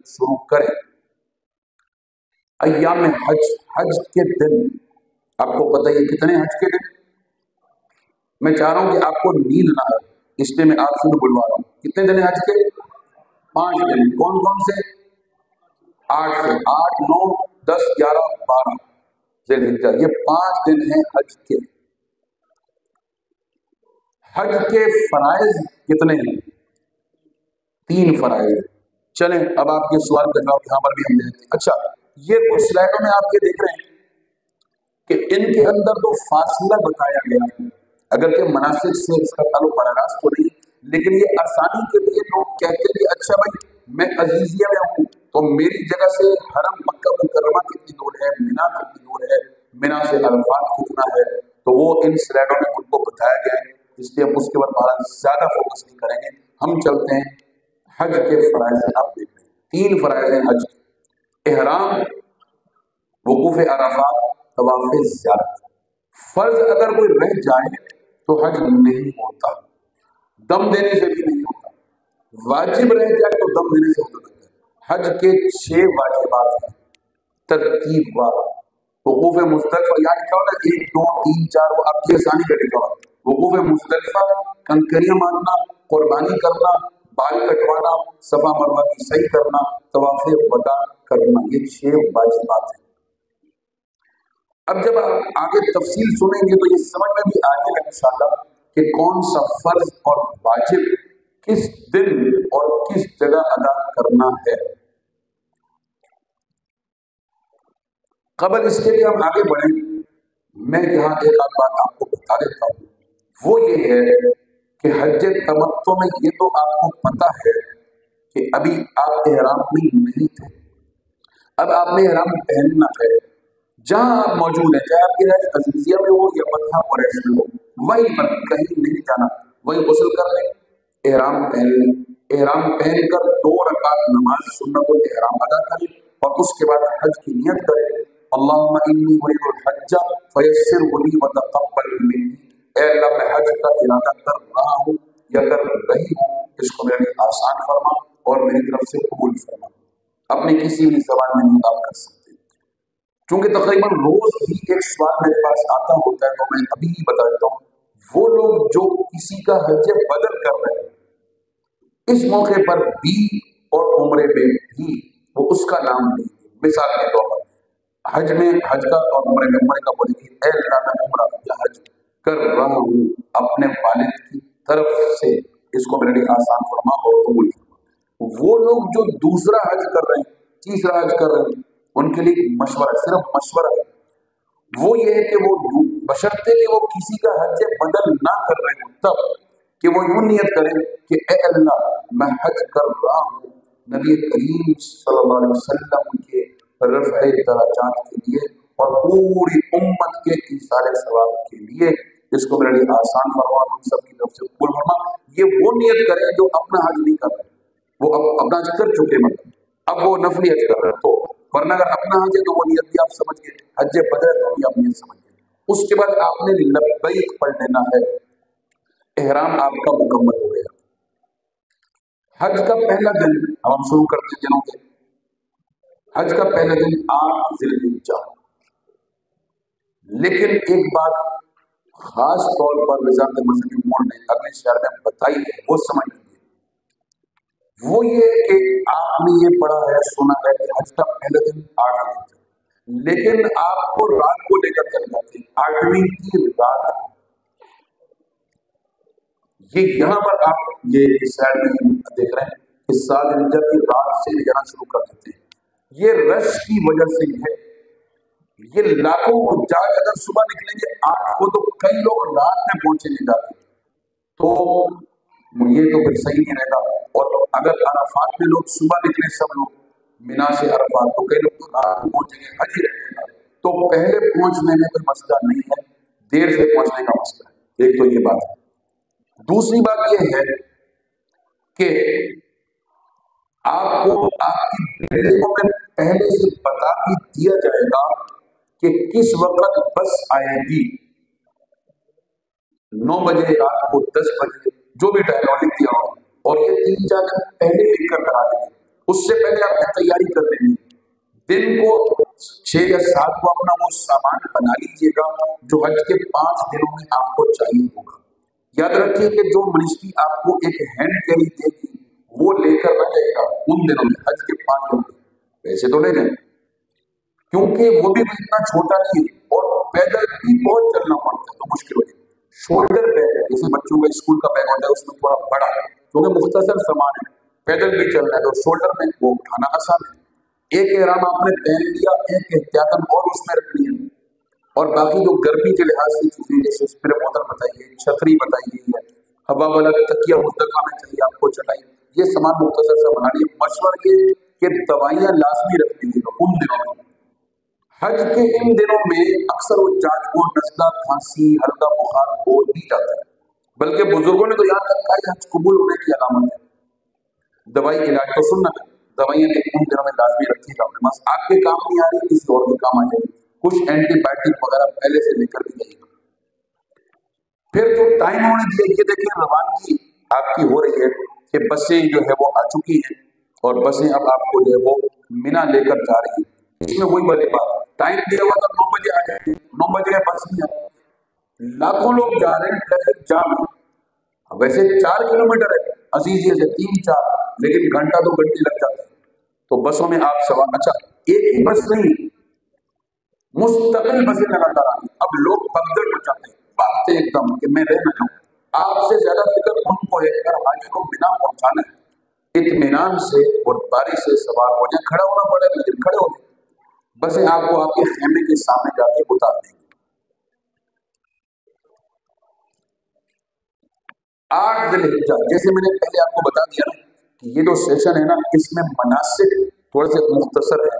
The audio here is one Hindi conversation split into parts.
शुरू करें। अय्याम हज, हज के दिन आपको पता है कितने हज के दिन। मैं चाह रहा हूं कि आपको नींद ना आए, इसलिए मैं आपसे भी बुलवा रहा हूं। कितने दिन है हज के? 5 दिन। कौन कौन से? 8 से 8, 9, 10, 11, 12 ज़िलहिज्जा, ये 5 दिन हैं हज के। हज के फराइज कितने हैं? 3 फराइज। चलें अब आपके सवाल का जवाब यहां पर भी हम देते हैं। अच्छा, ये कुछ स्लाइडों में आप ये देख रहे हैं कि इनके अंदर तो फासला बताया गया है, अगर के मनासिक से इसका ताल्लुक बरारास्त तो नहीं, लेकिन ये आसानी के लिए लोग कहते हैं कि अच्छा भाई मैं अजीजिया में हूँ तो मेरी जगह से हरम मक्का मुकर्रमा कितनी दूर है, मिना कितनी दूर है, मिना से अरफात कितना है, तो वो इन स्लाइडों में उनको बताया गया है, इसलिए हम उसके ऊपर बड़ा ज्यादा फोकस नहीं करेंगे। हम चलते हैं हज के फराइज। आप देख रहे हैं 3 फराइज हैं हज के। इहराम, वकूफ अराफात, तवाफ ज़ियारत। फर्ज अगर कोई रह जाए तो हज नहीं होता, दम देने से भी नहीं होता। वाजिब रह जाए तो दम देने से होता है। हज के 6 वाजिबात हैं तरतीबवार। वकूफ मुज़दलिफा, यहाँ लिखा होता है 1, 2, 3, 4, वो आपकी आसानी का लिखा हुआ। वकूफ मुज़दलिफा, कंकरियां मारना, कुर्बानी करना, बाल कटवाना, सफा मरवा की सही करना, तवाफ वदा करना, ये 6 वाजिबात हैं। अब जब आप आगे तफसील सुनेंगे तो ये समझ में भी आएगा इंशाअल्लाह कि कौन सा फर्ज और वाजिब किस दिन और किस जगह अदा करना है। कबल इसके लिए हम आगे बढ़ें, मैं यहाँ एक आध बात आपको बता देता हूँ। वो ये है कि हज तमत्तु में ये तो आपको पता है कि अभी आप एहराम में नहीं थे, अब आपने एहराम पहनना है। जहां आप मौजूद है, चाहे आपकी राय अजीजिया में हो या मदीना कुरैश में हो, वहीं पर कहीं नहीं जाना, वहीं गुस्ल कर ले, एहराम पहन ले, एहराम पहनकर 2 रकात नमाज सुन्नतुल एहराम अदा करें और उसके बाद हज की नियत करें। अल्लाहुम्मा इन्नी उरीदुल हज्ज फयस्सिरहु ली व तक़ब्बल मिन्नी, ऐ अल्लाह मैं हज का इरादा कर रहा हूँ या कर रही हूँ, इसको मेरे लिए आसान फरमा और मेरी तरफ से कबूल फरमा। अपने किसी भी जबान में नहीं आप कर सकते, क्योंकि तकरीबन रोज ही एक सवाल मेरे पास आता होता है, तो मैं अभी ही बता देता हूँ। वो लोग जो किसी का हज बदल कर रहे हैं, इस मौके पर भी और उम्रे में भी वो उसका नाम लेंगे। मिसाल के तौर पर हज में हज का और उम्रे में उम्रे का बोलेंगे, ऐ अल्लाह मैं उम्रा या हज कर रहा हूँ अपने वालिद की तरफ से, इसको मेरे लिए आसान फरमा और कबूल फरमा। वो लोग जो दूसरा हज कर रहे हैं, तीसरा हज कर रहे हैं, उनके लिए मशवरा, सिर्फ मशवरा है, वो ये है कि वो बशर्ते कि वो किसी का हज बदल ना कर रहे हो, तब कि वो यूं नियत करें कि ए अल्लाह मैं हज कर रहा हूँ नबी करीम सल्लल्लाहु अलैहि वसल्लम के रफ़े दराजात के लिए और पूरी उम्मत के इसाले सवाब के लिए, इसको मेरे लिए आसान फरमा, हम सब की तरफ से कबूल फरमा। ये वो नियत करें जो अपना हज नहीं कर रहे, वो अपना हज कर चुके, मतलब अब वो नफली हज कर रहे हैं, तो वरना अगर अपना हज है तो वो नियत भी आप समझ गए, हज बदल तो भी आप नियत समझ गए। उसके बाद आपने लब्बैक पढ़ लेना है, एहराम आपका मुकम्मल हो गया। हज का पहला दिन, अब हम शुरू करते हैं दिनों के। हज का पहला दिन 8 ज़िलहिज्जा, लेकिन एक बात खास तौर पर वज़ारत मज़हबी उमूर ने अगले शहर में बताई है, वो समझ लीजिए। वो ये कि आपने ये पढ़ा है, सुना है कि हज का पहला दिन 8 ज़िलहिज्जा, लेकिन आपको रात को लेकर चल जाते हैं 8वीं की रात। ये यहाँ पर आप ये इस साइड में देख रहे हैं कि 7 ज़िलहिज्जा की रात से ले जाना शुरू कर देते हैं। ये रश की वजह से है, ये लाखों हुज्जाज अगर सुबह निकलेंगे 8 को तो कई लोग रात में पहुंचे नहीं जाते, तो ये तो फिर सही नहीं रहेगा। और अगर अराफात में लोग सुबह निकले, सब लोग मिना से अराफात, तो कई लोग तो रात में पहुंचेंगे, हज ही रहेगा। तो पहले पहुंचने में कोई मसला नहीं है, देर से पहुंचने का मसला है। एक तो ये बात है। दूसरी बात यह है कि आपको आपकी बिल्डिंगों में पहले से बता भी दिया जाएगा कि किस वक्त बस आएगी, 9 बजे, रात को 10 बजे, जो भी टाइम लिख दिया होगा, और ये 3-4 दिन पहले लिख कर करा देंगे। उससे पहले आपने तैयारी कर लेनी। दिन को 6 या 7 को अपना वो सामान बना लीजिएगा जो हज के 5 दिनों में आपको चाहिए होगा। याद रखिए कि जो मिनिस्ट्री आपको एक हैंड कैरी देगी वो लेकर न जाएगा उन दिनों में, हज के 5 दिनों में वैसे तो ले जाए, क्योंकि वो भी इतना छोटा नहीं है और पैदल भी बहुत चलना पड़ता है तो मुश्किल हो जाएगी। शोल्डर बैग जैसे बच्चों का स्कूल का बैग होता है उसमें थोड़ा बड़ा है क्योंकि मुख्तसर सामान है, पैदल भी चलना है तो शोल्डर में वो उठाना आसान है। एक एहराम आपने पहन लिया, एक एहतियातन और उसमें रखनी है, और बाकी जो गर्मी के लिहाज से चीजें जैसे स्प्रे बोतल बताइए, छतरी बताई गई है, हवा वाला तकिया मुस्तफा में चाहिए आपको चटाई, ये सामान मुख्तसर सा बना लिए। मशवरा ये कि दवाइयां लाजमी रख लीजिएगा उन दिनों में। हज के इन दिनों में अक्सर उज्जाज को नज़ला, खांसी, हल्का बुखार हो ही जाता है, बल्कि बुजुर्गों ने तो याद रखा है हज कबूल होने की अलामत है। दवाई इलाज तो सुनना है, दवाइयां उन दिनों में लाजमी रखिएगा अपने पास, आपके काम नहीं आ रही किसी और के काम आ जाएगी। कुछ एंटीबायोटिक वगैरह पहले से लेकर भी जाइएगा। फिर जो टाइम होने दिया ये देखिए रवानगी आपकी हो रही है कि बसें जो है वो आ चुकी हैं और बसें अब आपको जो है वो मिना लेकर जा रही है। इसमें वही बड़ी बात, टाइम दिया हुआ तो 9 बजे आ जाएगी, 9 बजे बस नहीं आई, लाखों लोग जा रहे हैं, ट्रैफिक जाम है। वैसे 4 किलोमीटर है अजीजिया से 3-4, लेकिन घंटा 2 घंटे लग जाते हैं तो बसों में आप सवार। अच्छा एक ही बस नहीं, मुस्तकिल बसें लगातार आ रही। अब लोग भगदड़ मचाते हैं, भागते एकदम कि मैं रह ना जाऊं। आपसे ज्यादा फिक्र उनको है अगर हाजी को बिना पहुंचाना है, इत्मीनान से और बारी से सवार हो जाए, खड़ा होना पड़ेगा लेकिन खड़े हो जाए, बसें आपको आपके खेमे के सामने जाके उतार देंगे। 8 ज़िलहिज्जा जैसे मैंने पहले आपको बता दिया ना कि ये जो सेशन है ना इसमें मनासिक थोड़े से मुख्तसर है।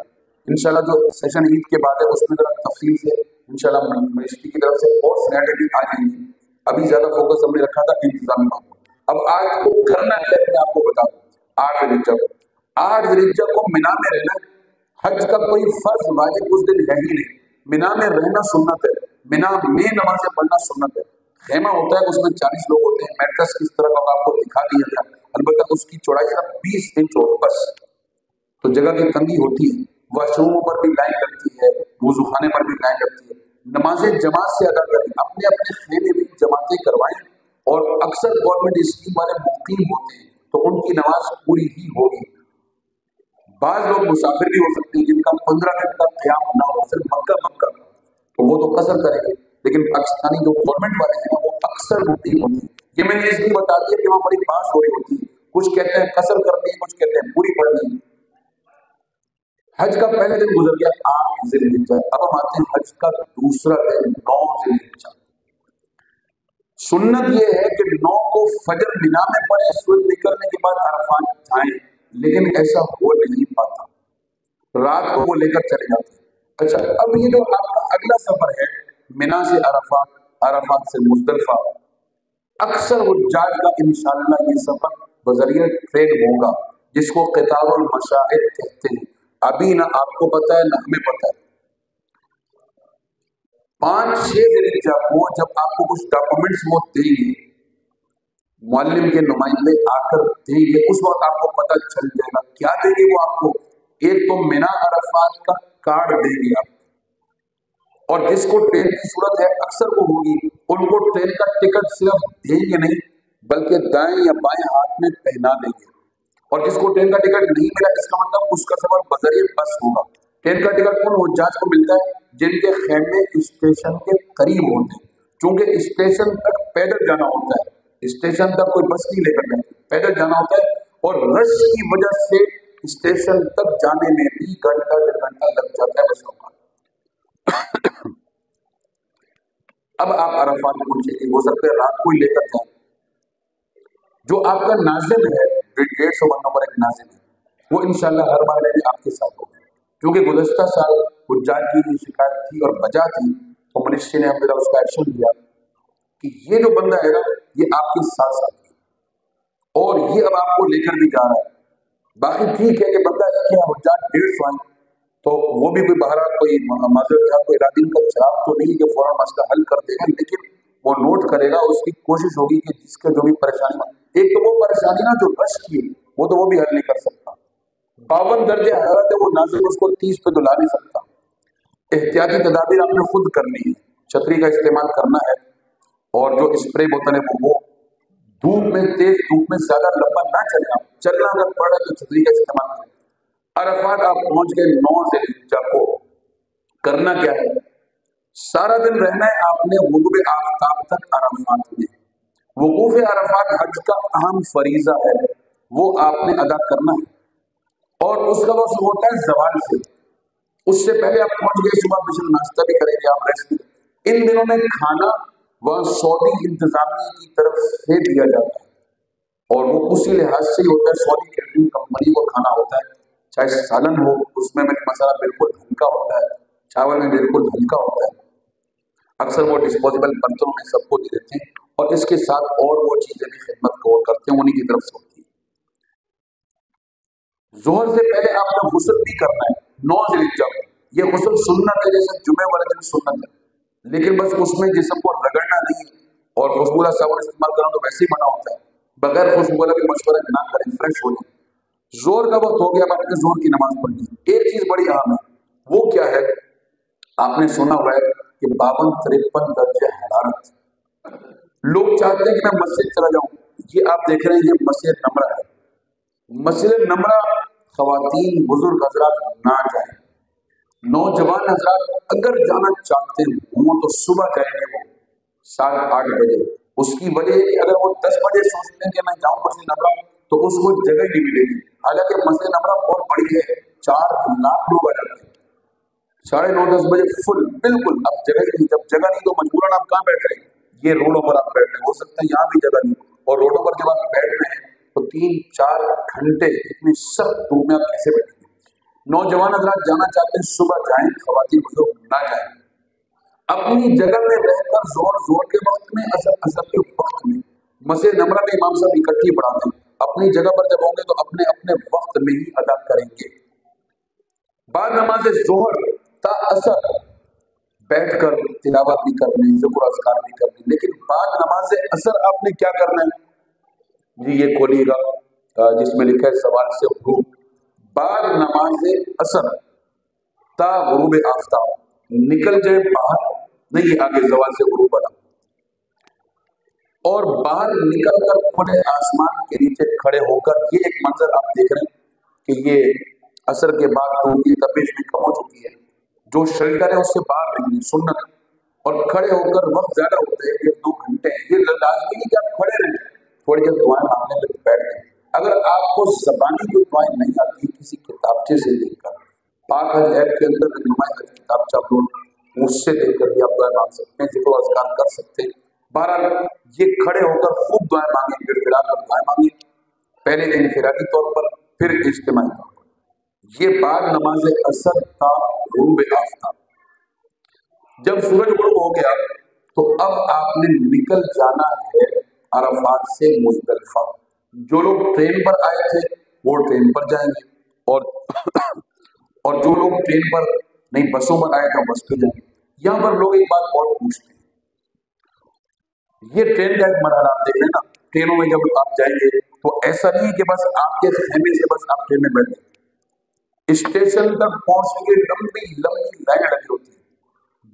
इंशाल्लाह जो सेशन ईद के बाद है उसमें जरा तफसील से इंशाल्लाह मिनिस्ट्री की तरफ से और सिनेरिटी आ जाएंगी। अभी ज्यादा फोकस हमने रखा था इंतजामी पर। अब आज को करना है मैं आपको बता दूं, 8 ज़िलहिज्जा को मिना में रहना। हज का कोई फर्ज वाजिब उस दिन है ही नहीं, मिना में रहना सुन्नत है, मिना में नमाजें पढ़ना सुन्नत है। खेमा होता है उसमें 40 लोग होते हैं, मैट्रेस किस तरह का आपको दिखा दिया गया, अलबत्ता उसकी चौड़ाई सिर्फ 20 इंच हो बस, तो जगह की तंगी होती है। वॉशरूमों पर भी लाइन लगती है, वुजूखाने पर भी लाइन लगती है। नमाजें जमात से अदा करें, अपने अपने खेमे में जमातें करवाएं, और अक्सर गवर्नमेंट स्कीम वाले मुकीम होते हैं तो उनकी नमाज पूरी ही होगी। बाज लोग मुसाफिर भी हो सकते हैं जिनका 15 मिनट का क़याम ना हो, सिर्फ मक्का तो वो तो कसर करेंगे, लेकिन पाकिस्तानी जो गवर्नमेंट वाले हैं वो अक्सर मुकीम होते हैं। ये मैंने इसलिए बता दिया कि वहां बड़ी बात हो रही होती है, कुछ कहते हैं कसर करनी है, कुछ कहते हैं पूरी पढ़नी है। हज का पहले दिन गुजर गया 8 ज़िलहिज्जा, अब हम आते हैं हज का दूसरा दिन 9 ज़िलहिज्जा। सुन्नत ये है कि 9 को फजर मिना में पड़े, सूरज निकलने के बाद अरफात जाएं, लेकिन ऐसा हो नहीं पाता, रात को वो लेकर चले जाते हैं। अच्छा अब ये जो आपका अगला सफर है मिना से अरफात, अरफात से मुज़दलिफा, अक्सर हुज्जाज का इंशाअल्लाह ये सफर बजरिए ट्रेन होगा जिसको क़ितारुल मशाहिद कहते हैं। अभी ना आपको पता है ना हमें पता है। 5-6 ज़िलहिज्जा को जब आपको कुछ डॉक्यूमेंट्स वो देंगे, मुअल्लिम के नुमाइंदे आकर देंगे, उस वक्त आपको पता चल जाएगा क्या देंगे वो आपको। एक तो मिना अरफात का कार्ड देंगे आप, और जिसको ट्रेन की सूरत है अक्सर वो होगी, उनको ट्रेन का टिकट सिर्फ देंगे नहीं बल्कि दाएं या बाएं हाथ में पहना देंगे। और जिसको ट्रेन का टिकट नहीं मिला इसका मतलब उसका सफर बजरिए बस होगा। ट्रेन का टिकट उन हुज्जाज को मिलता है जिनके खेमे स्टेशन के करीब होते हैं, क्योंकि स्टेशन तक पैदल जाना होता है, स्टेशन तक कोई बस नहीं लेकर जाती, पैदल जाना होता है, और रश की वजह से स्टेशन तक जाने में भी घंटा 1.5 घंटा लग जाता है बसों का। अब आप अरफात पहुंचेंगे, हो सकता है रात को ही लेकर जाए। जो आपका नाज़िम है, 150 नंबर एक नाज़िम है, वो इंशाल्लाह हर महीने भी आपके साथ होगा, क्योंकि गुज़श्ता साल हुज्जाज की शिकायत थी और वजह थी, तो मिनिस्ट्री ने मेरा उसका एक्शन लिया कि ये जो बंदा है ना ये आपके साथ साथ है और ये अब आपको लेकर भी जा रहा है। बाकी ठीक है कि बंदा है कि हुज्जाज 150 आए तो वो भी कोई बाहर कोई माजरत या कोई इरादी का शराब तो नहीं कि फौरन मसला हल कर देगा, लेकिन वो नोट करेगा, उसकी कोशिश होगी कि जिसके जो भी परेशानी, एक तो वो परेशानी ना जो रश की वो तो वो भी हल नहीं कर सकता, 52 दर्जे हरारत है, वो नाज़िम उसको 30 पे तो ला नहीं सकता। एहतियाती तदाबीर आपने खुद करनी है, छतरी का इस्तेमाल करना है, और जो स्प्रे बोतल है वो धूप में, तेज धूप में ज्यादा लंबा ना चले। आप चलना अगर पड़ा तो छतरी का इस्तेमाल करें। अरफात आप पहुंच गए 9 ज़िलहिज्जा को, करना क्या है? सारा दिन रहना है आपने वुक़ूफ़ आफ़ताब तक अरफात में। वुक़ूफ़ अरफात हज का अहम फरीज़ा है, वो आपने अदा करना है, और उसका वक्त होता है ज़वाल से। उससे पहले आप पहुंच गए, सुबह बिशर नाश्ता भी करेंगे, आप रेस्ट भी। इन दिनों में खाना वह सऊदी इंतजामिया की तरफ से दिया जाता है, और वो उसी लिहाज से ही होता है, सऊदी कैटरिंग कंपनी को खाना होता है। चाहे सालन हो, उसमें मिर्च मसाला बिल्कुल हल्का होता है, चावल में बिल्कुल हल्का होता है। अक्सर वो डिस्पोजेबल बर्तनों में सबको दे देते हैं, और इसके साथ और वो चीजें भी खिदमत को करते हैं, उन्हीं की तरफ से होती है। जोहर से पहले आपका गुस्ल भी करना है 9 ज़िलहिज्जा को। ये गुस्ल सुन्नत है, जैसे जुमे वाले दिन सुन्नत है, लेकिन बस उसमें जिस्म को रगड़ना नहीं है, और खुशबूदार साबुन इस्तेमाल करना तो वैसे ही मना होता है। बगैर खुशबू वाला भी मशवरा ना करें, फ्रेश हो जाए। जोर का वक्त हो गया, अब आपने जोर की नमाज पढ़नी है। एक चीज बड़ी अहम है, वो क्या है? आपने सुना हुआ है कि 52-53 दर्जे हरारत। लोग चाहते हैं कि मैं मस्जिद चला जाऊं। ये आप देख रहे हैं, ये मस्जिद नमरा है। मस्जिद नमरा खवातीन बुजुर्ग हजरात ना जाए, नौजवान हजरात अगर जाना चाहते हो तो सुबह जाएंगे, वो 7-8 बजे। उसकी वजह है कि अगर वो 10 बजे सोचते हैं कि मैं जाऊं मस्जिद नमरा, तो उसको जगह नहीं मिलेगी। हालांकि मस्जिद नमरा बहुत बड़ी है, 4 लाख लोग आ जाते हैं। 9:30-10 बजे फुल, बिल्कुल। अब जगह ही नहीं, जब जगह नहीं तो मजबूरन आप कहाँ बैठ रहे हैं? ये रोडों पर आप बैठ रहे हैं, हो सकता है यहाँ भी जगह नहीं, और रोडों पर जब आप बैठ रहे हैं तो 3-4 घंटे इतनी सख्त धूप में आप कैसे बैठेंगे? नौजवान हजरात जाना चाहते हैं, सुबह जाएं, खवातीन बुजुर्ग ना जाएं। अपनी जगह में रहकर जोर जोर के वक्त में, असर के वक्त में, मस्जिद नमरा में इमाम साहब इकट्ठी पढ़ाते हैं। अपनी जगह पर जब होंगे तो अपने अपने वक्त में ही अदा करेंगे। बाद नमाज जोहर ता असर बैठकर तिलावत भी करनी, ज़िक्र अज़कार भी करनी, लेकिन बाद नमाज असर आपने क्या करना है? जी ये खोलिएगा, जिसमें लिखा है सवाल से हुरूब। बाद नमाज असर ता गुरूब आफ्ताब, निकल जाए बाहर, नहीं आगे जवाल से गुरूब बना, और बाहर निकलकर खुले आसमान के नीचे खड़े होकर, ये एक मंजर आप देख रहे हैं कि ये असर के बाद तो ये तपिश भी कम हो चुकी है, जो शेल्टर है उससे बाहर निकली सुन्नत, और खड़े होकर वक्त ज्यादा होते हैं, 1-2 घंटे। ये लाजमी नहीं कि आप खड़े रहें, थोड़ी देर दुआएं मांगने में बैठ गए। अगर आपको जबानी जो दुआएं नहीं आती, किसी किताबचे से देखकर, पाक हज ऐप के अंदर नुमाइंद हज किताबचा अपलोड, उससे देखकर भी आप दुआएं मांग सकते हैं, जिक्र अज़कार कर सकते हैं। बहरहाल ये खड़े होकर खूब दुआएं मांगे, गिड़गिड़ा कर दुआएं मांगे, पहले इनफिरादी तौर पर, फिर इज्तिमाई तौर पर। ये बाद नमाज असर का गुरूब आफ्ताब। जब सूरज गुरूब हो गया तो अब आपने निकल जाना है अरफात से मुज़दलिफा। जो लोग ट्रेन पर आए थे वो ट्रेन पर जाएंगे, और और जो लोग ट्रेन पर नहीं, बसों पर आए तो बस पे जाएंगे। यहाँ पर लोग एक बात और पूछते हैं, ये ट्रेन का एक मरहला आप देख रहे हैं ना, ट्रेनों में जब आप जाएंगे तो ऐसा नहीं है कि बस आपके खेमे से बस आप ट्रेन में बैठ गए। स्टेशन तक पहुंचने की लंबी लंबी लाइन लगी होती है,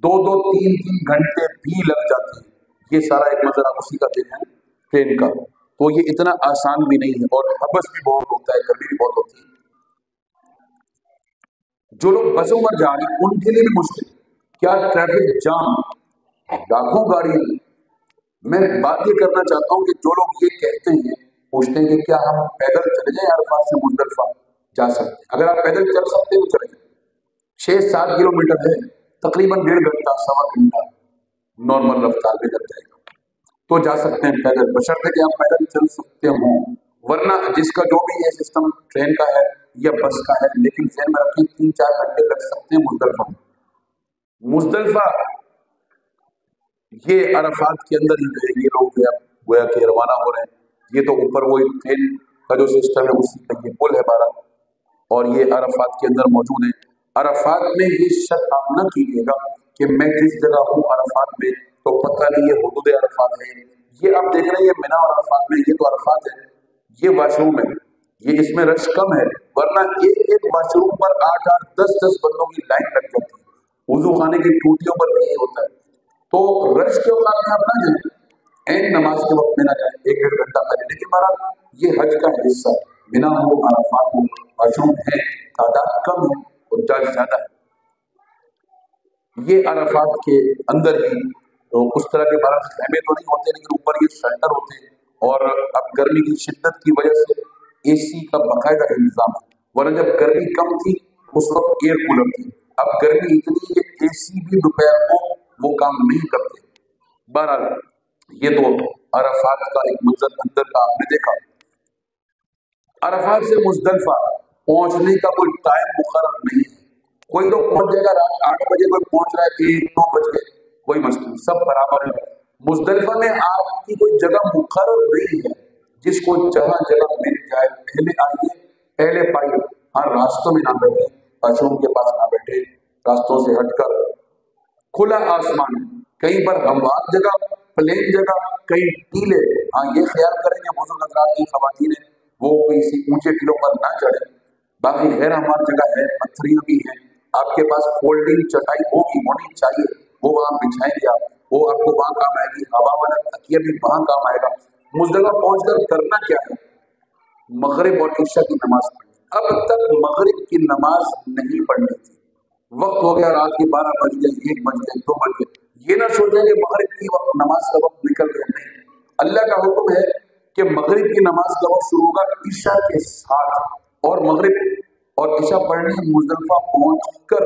2-2 3-3 घंटे भी लग जाते हैं। ये सारा एक मंजर आप उसी का देख रहे हैं ट्रेन का। तो ये इतना आसान भी नहीं है, और हबस भी बहुत होता है, गर्मी भी बहुत होती है। जो लोग बसों पर जा रहे हैं उनके लिए भी मुश्किल। क्या ट्रैफिक जाम, लाखों गाड़ियां। मैं बात ये करना चाहता हूँ कि जो लोग ये कहते हैं, पूछते हैं कि क्या हम पैदल चले जाएं अरफात से मुज़दलिफा? जा सकते हैं, अगर आप पैदल चल सकते हैं तो चले जाएं। 6-7 किलोमीटर है, तकरीबन 1.5 घंटा, सवा घंटा नॉर्मल रफ्तार में लग जाएगा, तो जा सकते हैं पैदल, बशर्ते कि आप पैदल चल सकते हो। वरना जिसका जो भी ये सिस्टम ट्रेन का है या बस का है, लेकिन ज़हन में रखें 3-4 घंटे लग सकते हैं मुज़दलिफा। मुज़दलिफा ये अरफात के अंदर ही है, ये लोग गोया के रवाना हो रहे हैं। ये तो ऊपर वही ट्रेन का जो सिस्टम है उसी का ये पुल है बारह, और ये अरफात के अंदर मौजूद है। अरफात में ये शक आप न कीजिएगा कि मैं जिस जगह हूँ अरफात में तो पता नहीं ये हुदूद अरफात है। ये आप देख रहे हैं, ये मिना और अरफात में, ये तो अरफात है, ये वाशरूम है। ये इसमें रश कम है, वरना एक एक वॉशरूम पर 8-8, 10-10 बंदों की लाइन लग जाती है। वजू खाने की टूटियों पर भी ये होता है। तो रश के औकात में आप ना जाए, एन नमाज के वक्त में ना जाए, 1-1.5 घंटा पहले। लेकिन महाराज ये हज का हिस्सा, बिना हो अराफात हो, वॉशरूम है, तादाद कम है और जज ज्यादा है। ये अराफात के अंदर ही तो उस तरह के बारह खेमे तो नहीं होते, लेकिन ऊपर ये शेल्टर होते हैं। और अब गर्मी की शिद्दत की वजह से एसी का बाकायदा इंतजाम है, वरना जब गर्मी कम थी उस वक्त एयर कूलर थी। अब गर्मी इतनी है कि एसी भी दोपहर को वो काम नहीं करते। बहरहाल ये तो अराफात का एक मंजर अंदर का आपने देखा। अराफात से मुजदलिफा पहुंचने का कोई टाइम मुकर्रर नहीं है। कोई तो पहुंच जाएगा रात 8 बजे, कोई पहुंच रहा है 1-2 बजे, कोई मसला नहीं, सब बराबर है। मुजदलिफा में आपकी कोई जगह मुकर्रर नहीं है, जिसको जहां जगह मिल जाए पहले आइए पहले पाइए। हाँ, रास्तों में ना बैठे, वॉशरूम के पास ना बैठे, रास्तों से हटकर खुला आसमान, कहीं पर हमवार जगह, प्लेन जगह, कहीं टीले। हाँ, ये ख्याल करेंगे बुजुर्ग हजरात की खवातीन है वो किसी ऊंचे टीलों पर ना चढ़े। बाकी गैर हमवार जगह है, पत्थरियां भी हैं, आपके पास फोल्डिंग चटाई होगी, होनी चाहिए, वो वहां बिछाएंगे आप, वो आपको वहां काम आएगी। हवा वाला तकिया भी वहां काम आएगा। मुजदलिफा पहुंचकर करना क्या है? मगरिब और इशा की नमाज पढ़नी। अब तक मगरिब की नमाज नहीं पढ़नी थी, वक्त हो गया रात के 12 बज गए, 1 बज गए, 2 बज गए, ये ना सोचें कि मगरिब की वक्त नमाज का वक्त निकल गया। नहीं, अल्लाह का हुक्म है कि मगरिब की नमाज का वक्त शुरू होगा ईशा के साथ, और मगरिब और ईशा पढ़नी मुजदलिफा पहुंचकर।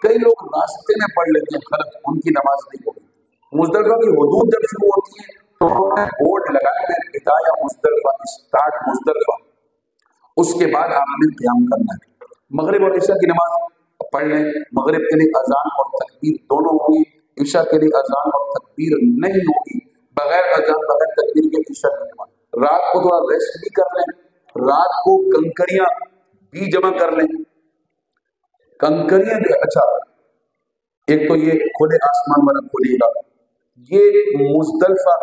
कई लोग रास्ते में पढ़ लेते हैं, गलत, उनकी नमाज नहीं होगी। मुजदलिफा की हुदूद जब शुरू होती है तो उन्होंने बोर्ड लगाया है, बिदाया मुजदलिफा, स्टार्ट मुजदलिफा, उसके बाद आपने क़याम करना है। मगरिब और ईशा की नमाज पढ़ लें। मगरिब के लिए अजान और तकबीर दोनों होगी, ईशा के लिए अजान और तकबीर नहीं होगी। बगैर अजान बगैर तकबीर के ईशा की नमाज। रात को थोड़ा रेस्ट भी कर लें, रात को कंकरियां भी जमा कर लें। कंकरियां भी, अच्छा, एक तो ये खुले आसमान वाला खोलिएगा, ये मुजदलिफा,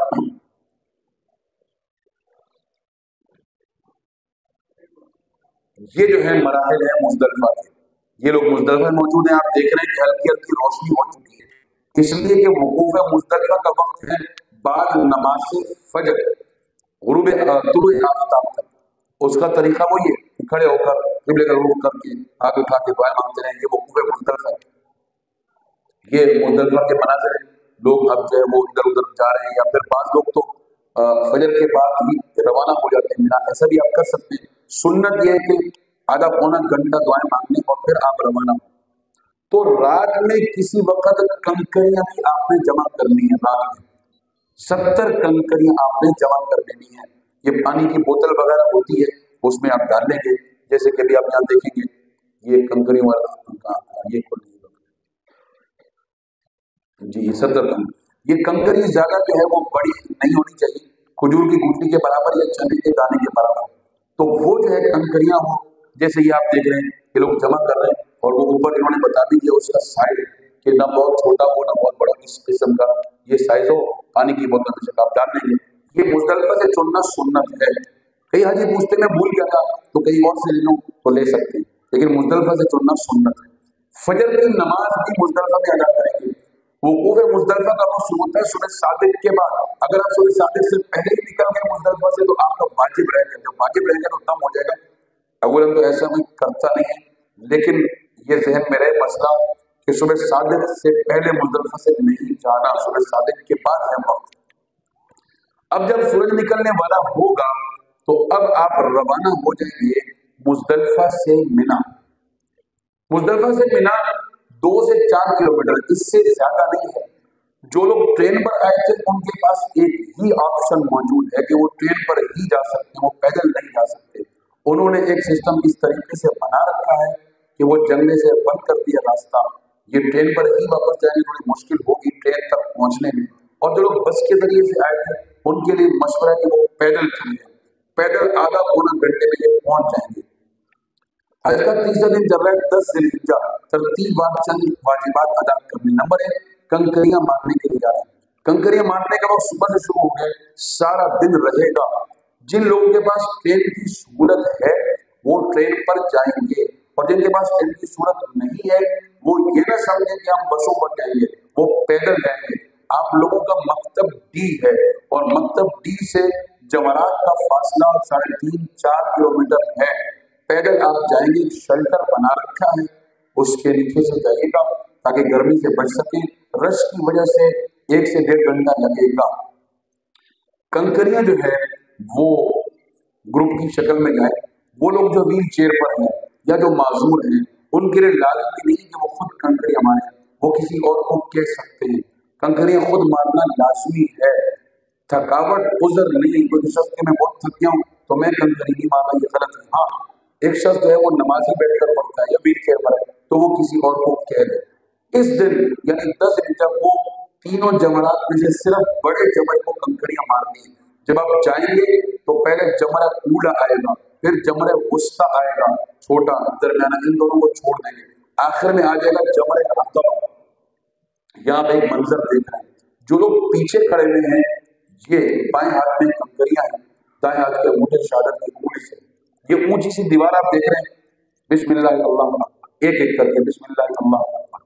ये जो है मराहिल है मुजदलिफा के। ये लोग मुजदलिफा में मौजूद हैं, आप देख रहे हैं कि हल्की हल्की रोशनी हो चुकी है, इसलिए कि वकूफ मुजदलिफा का वक्त है बाद नमाज फजर, गुरूब तुलुए आफ्ताब तक। उसका तरीका वो ये खड़े होकर किबले का रुख करके हाथ उठा के दुआ मांगते रहें, ये वकूफ मुजदलिफा है। ये मुजदलिफा के मनाज़िर हैं। लोग अब जो है वो इधर उधर जा रहे हैं, या फिर बाज़ लोग तो फजर के बाद ही रवाना हो जाते हैं। ऐसा भी आप कर सकते हैं। सुन्नत यह है कि आधा पौना घंटा दुआएं मांगने और फिर आप रवाना हो। तो रात में किसी वक्त कंकरियां भी आपने जमा करनी है। रात में 70 कंकरियां आपने जमा कर देनी है। ये पानी की बोतल वगैरह होती है, उसमें आप डाल लेंगे, जैसे कि अभी आप यहाँ देखेंगे ये कंकरियों वाला ये खोलिए जी, ये 70 कंकरी। ये कंकरी ज्यादा जो है वो बड़ी नहीं होनी चाहिए, खजूर की गुठली के बराबर या चने के दाने के बराबर। तो वो जो है कंकरियां हो, जैसे ये आप देख रहे हैं ये लोग जमा कर रहे हैं, और वो ऊपर इन्होंने बता भी दिया उसका साइज कि ना बहुत छोटा हो ना बहुत बड़ा, इस किस्म का ये साइज हो। पानी की बोतल में से आप डाल देंगे। ये मुजदलिफा से चुनना सुन्नत है। कई हाजी पूछते मैं भूल गया था तो कहीं और से ले लूं तो ले सकते हैं, लेकिन मुजदलिफा से चुनना सुन्नत है। फजर की नमाज भी मुजदलिफा में अदा करेंगे। वकूफ मुजदलिफा का वक्त शुरू होता है सुबह सादिक के बाद। अगर आप सुबह सादिक से पहले ही निकल गए मुजदलिफा से तो आपका वाजिब रहेगा, जब वाजिब रहेगा तो दम हो जाएगा। अवलन तो ऐसा कोई करता नहीं है, लेकिन ये जहन में रहे मसला कि सुबह सादिक से पहले मुजदलिफा से नहीं जाना, सुबह सादिक के बाद है वक्त। अब जब सूरज निकलने वाला होगा तो अब आप रवाना हो जाएंगे मुजदलिफा से मिना। मुजदलिफा से मिना 2 से 4 किलोमीटर, इससे ज्यादा नहीं है। जो लोग ट्रेन पर आए थे उनके पास एक ही ऑप्शन मौजूद है कि वो ट्रेन पर ही जा सकते हैं, वो पैदल नहीं जा सकते। उन्होंने एक सिस्टम इस तरीके से बना रखा है कि वो जंगले से बंद कर दिया रास्ता। ये ट्रेन पर ही वापस जाने थोड़ी मुश्किल होगी ट्रेन तक पहुंचने में। और जो लोग बस के जरिए से आए थे उनके लिए मशवरा है कि वो पैदल चले, पैदल आधा पौना घंटे में ये पहुंच जाएंगे। हज का तीसरा दिन चल रहा है 10 ज़िलहिज्जा। तरतीबवार चंद वाजिबात अदा करने। नंबर 1, कंकरियां मारने के लिए जा रहे हैं। कंकरियां मारने का वक्त सुबह से शुरू हो गया, सारा दिन रहेगा। जिन लोगों के पास ट्रेन की सहूलत है वो ट्रेन पर जाएंगे, और जिनके पास ट्रेन की सूरत नहीं है वो ये ना समझे कि हम बसों पर जाएंगे, वो पैदल जाएंगे। आप लोगों का मकतब डी है और मकतब डी से जमरात का फासला 3.5-4 किलोमीटर है। पैदल आप जाएंगे, शेल्टर बना रखा है, उसके नीचे से जाइएगा ताकि गर्मी से बच सके। रश की वजह से 1 से 1.5 घंटा लगेगा। कंकरियां जो है वो ग्रुप की शक्ल में जाए। वो लोग जो व्हील चेयर पर हैं या जो माजूर हैं उनके लिए लाजमी नहीं कि वो खुद कंकरियां मारें, वो किसी और को कह सकते हैं। कंकरियां खुद मारना लाजमी है। थकावट उज़र नहीं, कोई शख्स के मैं बहुत थक गया हूँ तो मैं कंकरी नहीं मारना, ये गलत है। हाँ, एक शख्स जो है वो नमाजी बैठकर पढ़ता है या व्हील चेयर पर है तो वो किसी और को कह दे। इस दिन यानी 10 दिन जब वो तीनों जमरात में से सिर्फ बड़े जमर को कंकड़ियां मारनी है। जब आप जाएंगे तो पहले जमरा कूला आएगा, फिर जमरे वुस्ता आएगा, छोटा दरमियाना, इन दोनों को छोड़ देंगे। आखिर में आ जाएगा जमरे अक़बा। यहाँ पे एक मंजर देख रहे हैं, जो लोग पीछे खड़े हुए हैं ये बाएं हाथ में कंकरियां हैं, दाएं हाथ के अंगूठे शहादत की उंगली से। ये ऊंची सी दीवार आप देख रहे हैं, बिस्मिल्लाह अल्लाह अकबर, एक एक करके बिस्मिल्लाह अल्लाह अकबर।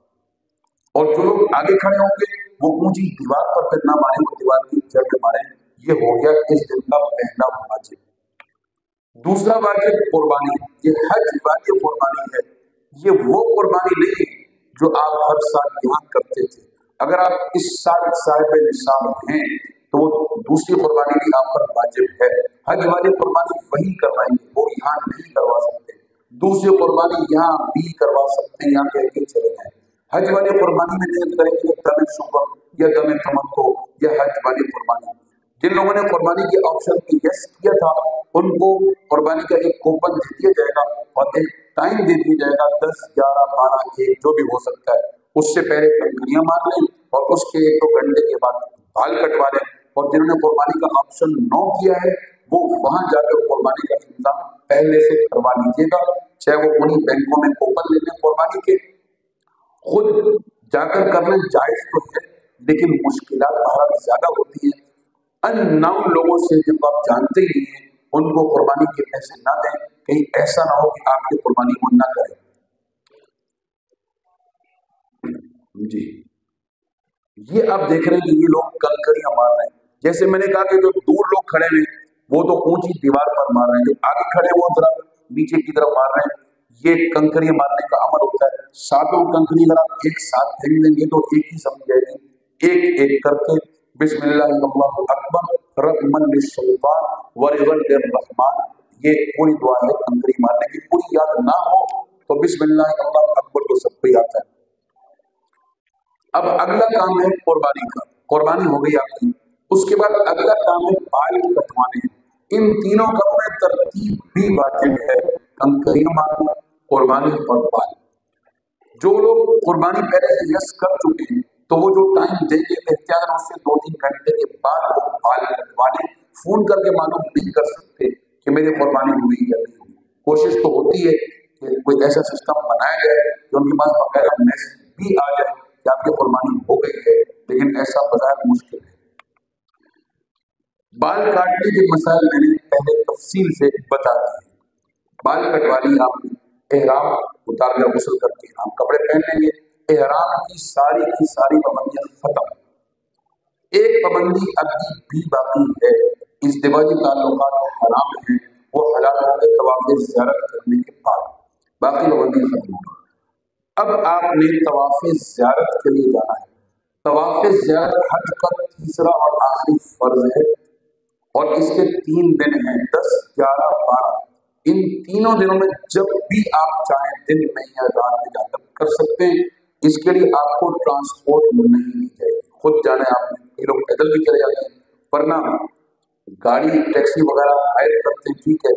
और जो लोग आगे खड़े होंगे वो ऊंची दीवार पर फिर ना मारे, वो दीवार की जड़ में मारे। ये हो गया इस दिन का पहला वाजिब। दूसरा वाजिब कुर्बानी। ये हज वाजिब कुर्बानी है। ये वो कुर्बानी नहीं जो आप हर साल यहाँ करते थे। अगर आप इस साल साहिब निसाब हैं तो वो दूसरी कुर्बानी भी आप पर वाजिब है। हज वाली कुर्बानी वही करवाएंगे, वो यहाँ नहीं करवा सकते। दूसरी कुर्बानी यहाँ भी करवा सकते हैं, यहाँ कह के चले जाए। हज वाली कुर्बानी में नियत करेंगे दमे शुक्र या दमे तमत्तो या हज वाली कुर्बानी। जिन लोगों ने कुर्बानी के ऑप्शन की यस किया था उनको कुर्बानी का एक कूपन दे दिया जाएगा और एक टाइम दे दिया जाएगा, 10, 11, 12, 1 जो भी हो सकता है। उससे पहले कंकरियां मार लें और उसके 1-2 घंटे के बाद बाल कटवा लें। और जिन्होंने कुर्बानी का ऑप्शन नो किया है वो वहां जाकर कुर्बानी का इंतजाम पहले से करवा लीजिएगा, चाहे वो उन्हीं बैंकों में कूपन ले लें कुर्बानी के। खुद जाकर करना जायज तो है लेकिन मुश्किलात बहुत ज्यादा होती है। अननाउन लोगों से जब आप जानते ही हैं उनको कुर्बानी के पैसे ना दें, कहीं ऐसा ना हो कि आपकी कुर्बानी वो ना करें। जी, ये आप देख रहे हैं कि ये लोग कंकरियां मार रहे हैं। जैसे मैंने कहा कि जो दूर लोग खड़े हैं वो तो ऊंची दीवार पर मार रहे हैं, जो आगे खड़े हैं वो जरा नीचे की तरफ मार रहे हैं। ये कंकरियां मारने का अमल होता है। 7 कंकरी अगर आप एक साथ फेंक देंगे तो एक ही समझ जाएगी। एक एक करके बिस्मिल्लाह अल्लाहु अकबर रहमान लिशैतान वरिवल रहमान, ये पूरी दुआ है। कंकरी मारने की पूरी याद ना हो तो बिस्मिल्लाह अल्लाहु अकबर तो सबको आता है। अब अगला काम है कुर्बानी का। कुर्बानी हो गई आपकी, उसके बाद अगला काम है बाल कटवाने। इन तीनों कामों में तरतीब भी वाजिब है, कंकरियां मारना, कुर्बानी और बाल। जो लोग कुर्बानी पहले से यस कर चुके हैं तो वो जो टाइम देंगे एहतियातन उससे 2-3 घंटे के बाद वो बाल कटवाने। फोन करके मालूम नहीं कर सकते कि मेरी कुर्बानी हुई या नहीं हुई। कोशिश तो होती है कि कोई ऐसा सिस्टम बनाया जाए कि उनके पास बकायदा मैसेज भी आ जाए कि आपकी कुर्बानी हो गई है, लेकिन ऐसा बजाय मुश्किल है। बाल काटने के मसाइल मैंने पहले तफसील से बता दिए। बाल कटवा लिए आपने, एहराम उतार कर गुस्ल करके हम कपड़े पहन लेंगे। एहराम की सारी पाबंदियां खत्म। एक पाबंदी अभी भी बाकी है, इज़्दिवाजी ताल्लुकात हराम है, वो हलाल होंगे तवाफ़ ज़ियारत करने के बाद, बाकी पाबंदी खत्म होगी। अब आपने तवाफ़ ज़ियारत के लिए जाना है। तवाफ़ ज़ियारत हज का तीसरा और आखिरी फर्ज है और इसके 3 दिन हैं, 10, 11, 12। इन तीनों दिनों में जब भी आप चाहें दिन में या रात में जाकर कर सकते हैं। इसके लिए आपको ट्रांसपोर्ट नहीं दी जाएगी, खुद जाना है आपने। ये लोग पैदल भी चले जाते हैं, वरना गाड़ी टैक्सी वगैरह हायर करते हैं, ठीक है।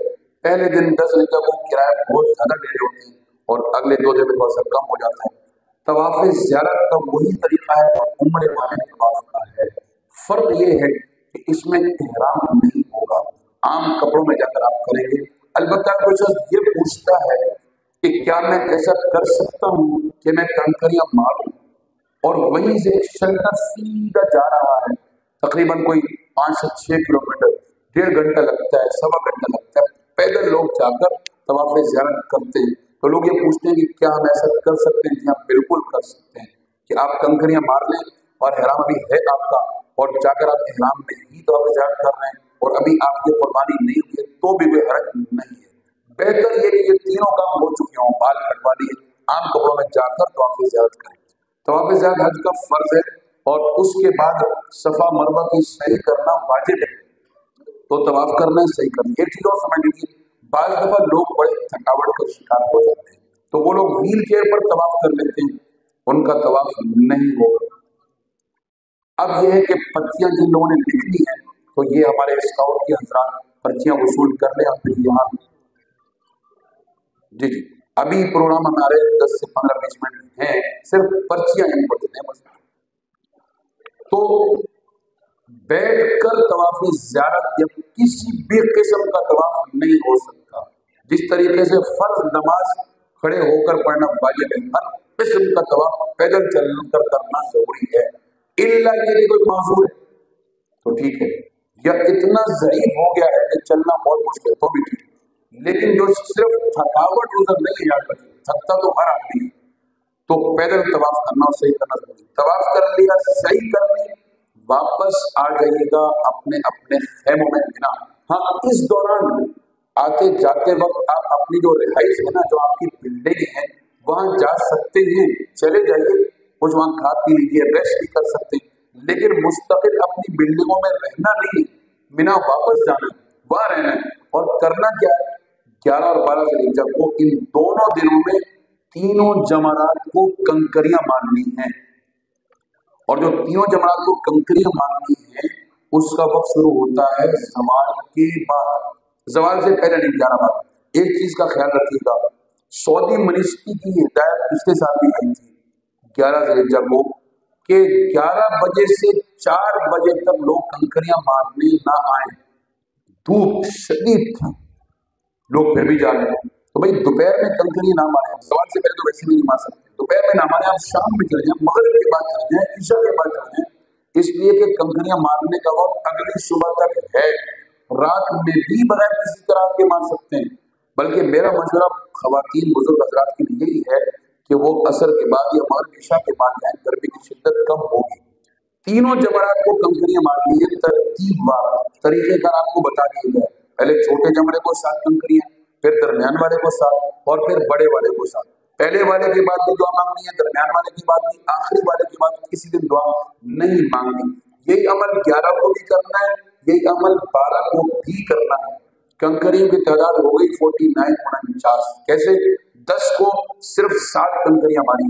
पहले दिन 10 दिन का वो किराया बहुत ज्यादा ले होती है और अगले 2 दिन में थोड़ा सा कम हो जाता है। तवाफ़ ज़ियारत का वही तरीका है और उम्रे वाले तवाफ़ का है। फर्क ये है कि इसमें इहराम नहीं होगा, आम कपड़ों में जाकर आप करेंगे। अलबत्ता कोई शख्स ये पूछता है कि क्या मैं ऐसा कर सकता हूँ कि मैं कंकरियां मारूं और वहीं से शेल्टर सीधा जा रहा है, तकरीबन कोई 5 से 6 किलोमीटर, 1.5 घंटा लगता है, 1.25 घंटा लगता है पैदल लोग जाकर तवाफ ज़ियारत करते हैं तो लोग ये पूछते हैं कि क्या हम ऐसा कर सकते हैं? जी हाँ, बिल्कुल कर सकते हैं कि आप कंकरियां मार लें और ihram अभी है आपका और जाकर आप ihram में ही तवाफ ज़ियारत कर रहे हैं और अभी आपकी कुर्बानी नहीं हुई है तो भी कोई हर्ज नहीं है। बेहतर ये कि ये तीनों काम हो चुके हों, बाल कटवा लिए, आम कपड़ों में जाकर तवाफ ज़ियारत करें। तवाफ ज़ियारत हज का फर्ज है और उसके बाद सफा मरवा की सही करना वाजिब है। तो तवाफ करना है, सही करना। एक चीज और समझ लीजिए, बाज दफा लोग बड़े थकावट का शिकार हो जाते हैं तो वो लोग व्हील चेयर पर तवाफ कर लेते हैं, उनका तवाफ नहीं होगा। अब यह है कि पर्चियां जिन लोगों ने लिखनी है तो ये हमारे स्काउट के हजरात पर्चियां वसूल कर ले अपने यहाँ। जी जी, अभी प्रोग्राम हमारे 10 से 15-20 मिनट हैं, सिर्फ पर्चियां इनको देते हैं बस। तो बैठकर तवाफ ज़ियारत या किसी भी किस्म का तवाफ नहीं हो सकता। जिस तरीके से फर्ज नमाज खड़े होकर पढ़ना वाजिब है, हर किस्म का तवाफ पैदल चलकर करना जरूरी है। इल्ला ये कि कोई माजूर है तो ठीक है, या इतना ज़ईफ हो गया है कि चलना बहुत मुश्किल तो भी ठीक है। लेकिन जो सिर्फ थकावट उधर नहीं है, याद रखिए थकता तो हर आदमी है, तो पैदल तवाफ करना और सही करना जरूरी। तवाफ कर लिया, सही कर ली, वापस आ जाइएगा अपने अपने खेमों में बिना। हाँ, इस दौरान आते जाते वक्त आप अपनी जो रिहाइश है ना, जो आपकी बिल्डिंग है, वहां जा सकते हैं, चले जाइए, कुछ वहां खा पी लीजिए, रेस्ट भी कर सकते हैं, लेकिन मुस्तकिल अपनी बिल्डिंगों में रहना नहीं, बिना वापस जाना, वहां रहना है। और करना क्या है, 11 और 12 ज़िलहिज्जा को इन दोनों दिनों में तीनों जमरात को कंकरियां मारनी है। और जो तीनों जमरात को कंकरियां मारनी है उसका वक्त शुरू होता है ज़वाल के बाद, ज़वाल से पहले नहीं, 11 बार। एक चीज का ख्याल रखिएगा, सऊदी मिनिस्ट्री की हिदायत पिछले साल भी आई थी 11 ज़िलहिज्जा को कि 11 बजे से 4 बजे तक लोग कंकरियां मारने ना आए। धूप शदीद थी, लोग फिर भी जा रहे हैं, तो भाई दोपहर में कंकरियां ना मारे। सवाल से पहले तो वैसे भी नहीं मार सकते, दोपहर में ना मारे, आप शाम में चले जाए, मगरिब के बाद चले जाए, ईशा के बाद चले जाए, इसलिए कि कंकरियां मारने का वक्त अगली सुबह तक है। रात में भी बगैर किसी तरह के मार सकते हैं। बल्कि मेरा मशवरा खवातीन बुजुर्ग हजरात के लिए यही है कि वो असर के बाद या मगरिब ईशा के बाद जाए, गर्मी की शिद्दत कम होगी। तीनों जमरात को कंकरियां मारनी है तरतीबवार, तरीकेकार आपको बता दिए गए। पहले छोटे जमरे को 7 कंकरियां, फिर दरमियान वाले को 7 और फिर बड़े वाले को 7। पहले वाले के बाद भी दुआ मांगनी है, दरमियान वाले की बात भी, आखिरी वाले की बात किसी दिन दुआ नहीं मांगनी। यही अमल 11 को भी करना है, यही अमल 12 को भी करना है। कंकरियों की तादाद हो गई 49 कैसे? 10 को सिर्फ 7 कंकरियां मारी,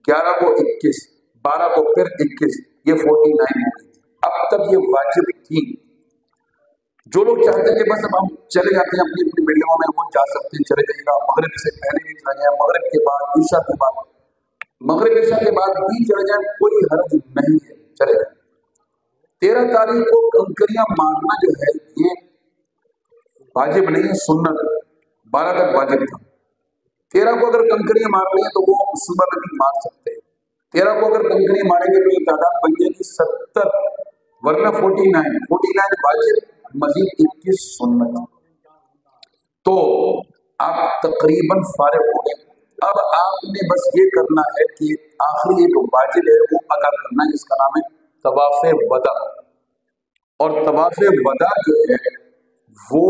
11 को 21, 12 को फिर 21, ये 49 हो गई। अब तक ये वाजिब थी। जो लोग चाहते हैं कि बस अब हम चले जाते हैं अपनी अपनी बिल्डिंगों में, वो जा सकते हैं, चले जाइएगा। मगरिब से पहले भी चले जाए, मगरिब के बाद, ईशा के बाद, मगरिब ईशा के बाद भी चले जाए, कोई हर्ज नहीं है, चले जाए। 13 तारीख को कंकरियां मारना जो है ये वाजिब नहीं है, सुन्नत। 12 तक वाजिब था। 13 को अगर कंकरियां मारनी है तो वो सुबह में भी मार सकते हैं। 13 को अगर कंकरियां मारेंगे तो ये तादाद बन जाएगी 70, वरना 49 वाजिब, मजीद 21 सुन्नत। तो आप तकरीबन फारिग हो गए। अब आपने बस ये करना है कि आखिरी एक वाजिब है वो अदा करना है, जिसका नाम है तवाफ़े वदा। और तवाफ़े वदा जो है वो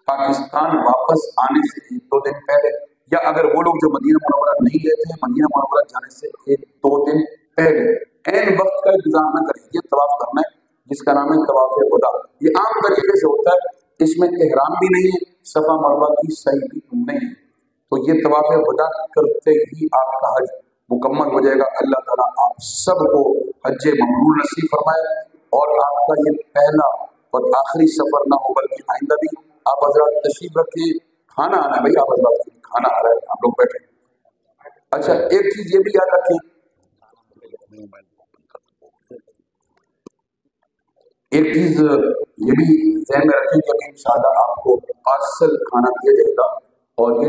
पाकिस्तान वापस आने से 1-2 दिन पहले, या अगर वो लोग जो मदीना मुनव्वरा नहीं गए थे, मदीना मुनव्वरा जाने से 1-2 दिन पहले, ऐन वक्त का इंतजाम न करिए, तवाफ करना है जिसका नाम है तवाफ़े वदा। ये आम तरीके से होता है, इसमें इहराम भी नहीं है, सफा मरवा की सही भी नहीं है। तो ये तवाफ़े वदा करते ही आपका हज मुकम्मल हो जाएगा। अल्लाह ताला आप सबको हज मबरूर नसीब फरमाए और आपका ये पहला और आखिरी सफर ना हो, बल्कि आइंदा भी आप हजरात तशरीफ रखें। खाना आना है भाई, आप हजरात के लिए खाना आ रहा है, आप लोग बैठे। अच्छा, एक चीज ये भी याद रखें, एक चीज ये भी ध्यान में रखें कि अभी इंशाअल्लाह आपको पार्सल खाना दिया जाएगा और ये